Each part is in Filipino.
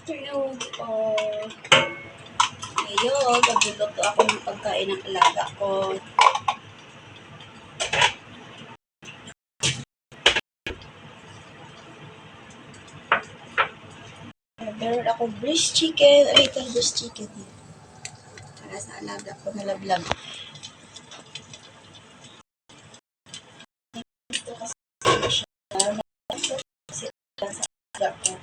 afternoon po. Ngayon, magluluto ako ng pagkain ng alaga ko. Meron ako breast chicken, a little breast chicken. Para sa alaga ko na lablab. Ito kasi siya. Kasi sa alaga ko.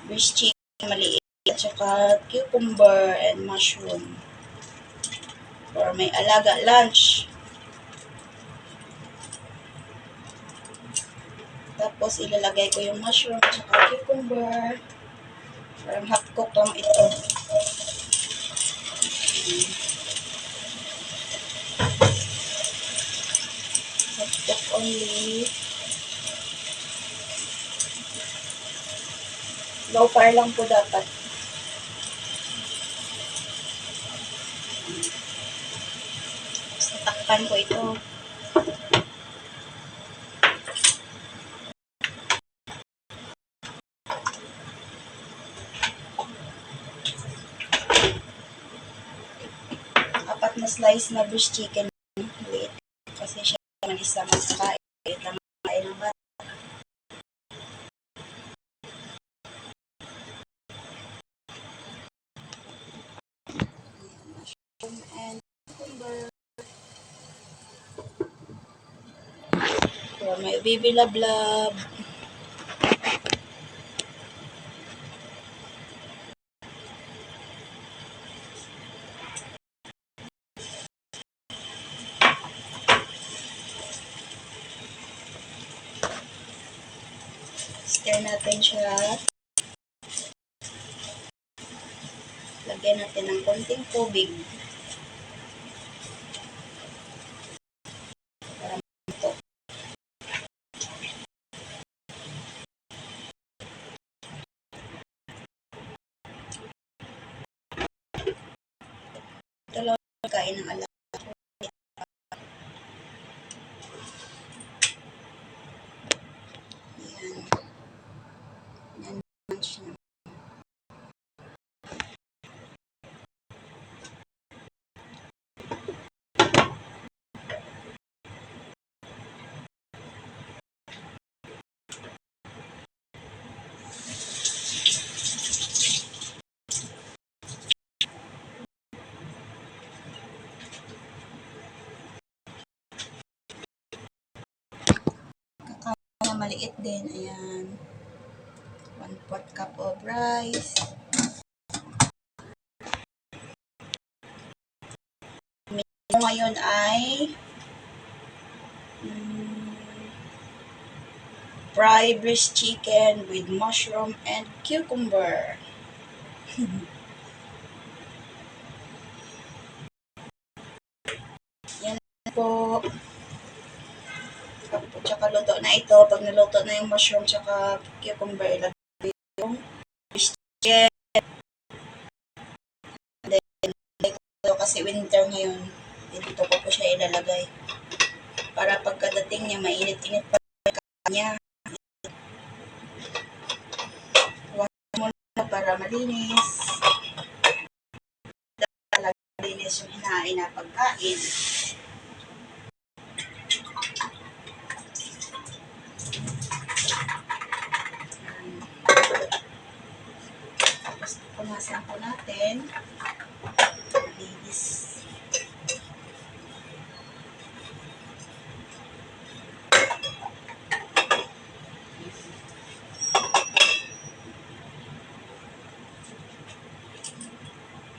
Breast chicken maliit. At saka cucumber and mushroom. For may alaga lunch. Tapos ilalagay ko yung mushroom at saka cucumber. Parang hot cook lang ito. Hot cook only. Low fire lang po dapat. Tapos tatakpan ko ito. Apat na slice na breast chicken. Maliit. Kasi siya naman isa makakain. Maliit lang makain ng bata. Mushroom and cucumber. So, may baby lablab. Stir natin siya. Lagyan natin ng konting tubig. Para maluto. Ito lang kain ng alaga. Yan. Yan lunch niya. Maliit din. Ayan. 1/4 cup of rice. Ito ngayon ay fried breast chicken with mushroom and cucumber. Yan po. Tsaka luto na ito. Pag naluto na yung mushroom tsaka cucumber, ilagay yung breast chicken. Then, kasi winter ngayon, dito ko po siya ilalagay. Para pagkadating niya, mainit-init pa niya. Para malinis. Malinis yung hinain na pagkain. Tapos punasan po natin. Malinis.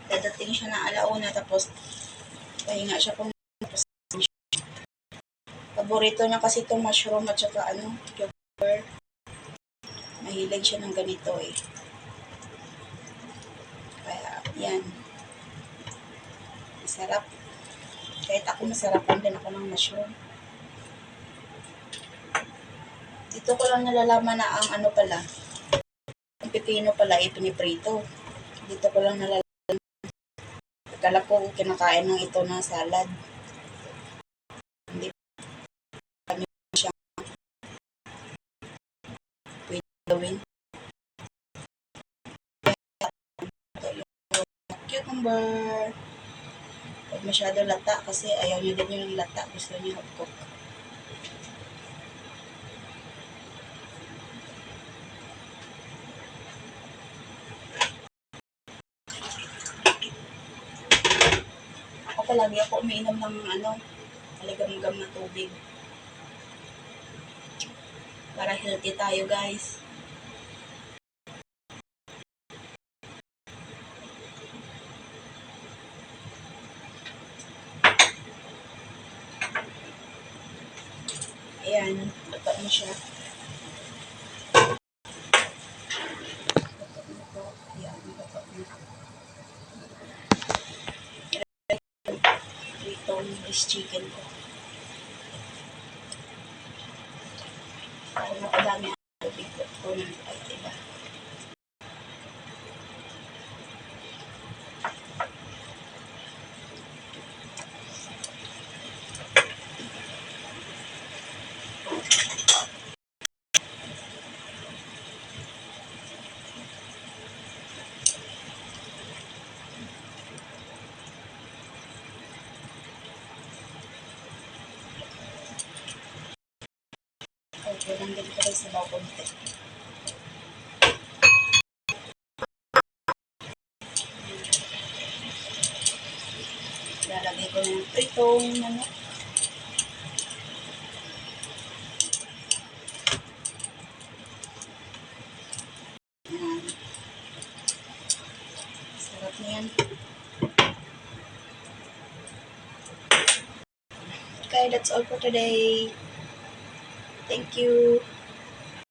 Dadating siya ng alauna tapos pahinga siya kung paborito niya kasi itong mushroom at saka cucumber. Mahilig siya ng ganito eh. Kaya yan. Masarap. Kahit ako masarapan din ako ng mushroom. Dito ko lang nalalaman na ang pala. Ang pipino pala ay piniprito. Dito ko lang nalalaman. Akala ko kinakain ng ito na salad. Hindi siya pwede gawin. Ito yung cucumber. Huwag masyado lata kasi ayaw niyo din yung lata. Gusto niyo half cook. Ako palagi ako umiinom ng maligam-gam na tubig. Para healthy tayo, guys. Ayan, luto mo siya. Luto mo to. Ayan, luto mo. Itong this chicken ko. Para mapadami ang tubig ko ng kahit iba. Okay, nandun ko rin sa baw konti. Lalagay ko ng pritong manok. Ayan. Sarap na yan. Okay, that's all for today. Thank you.